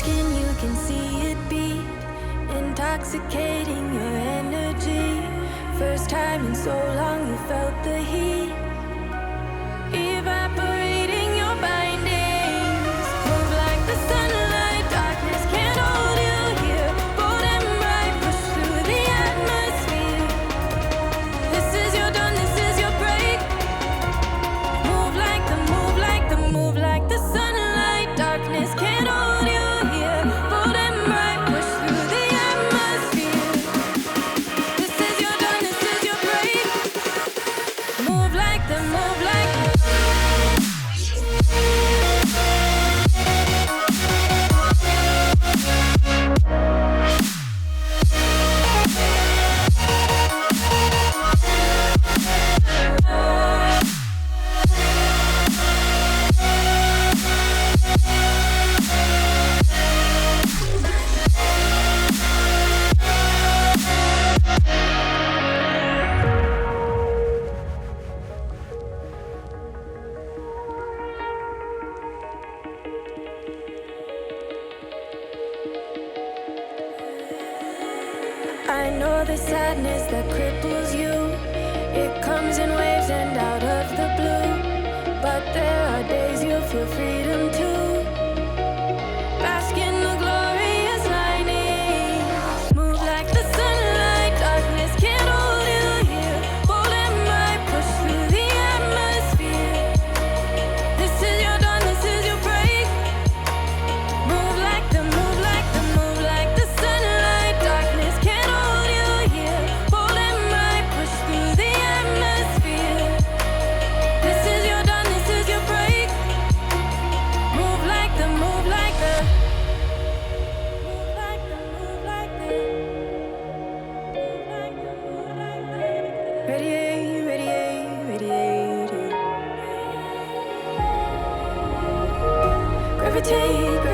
skin, you can see it beat, intoxicating your energy. First time in so long you felt the heat, evaporating your bindings. Move like the sunlight, darkness can't hold you here. Bold and bright, push through the atmosphere. This is your dawn, this is your break. Move like the, move like the, move like the sunlight, darkness can't hold you here. Bold and bright, push through the atmosphere. This is your dawn, this is your break. Move like the, move like the. I know the sadness that cripples you. It comes in waves and out of the blue. But there are days you feel freedom too. Bask in the glorious lightning. Move like the sunlight, darkness can't hold you here. Bold and bright, push through the atmosphere. This is your dawn, this is your break. Move like the, move like the, move like the sunlight, darkness can't hold you here. Bold and bright, push through the atmosphere. This is your dawn, this is your break. Move like the, move like the, move like the, move like the, move like the, move like the. Radiate, radiate, radiate. Gravitate, gravitate.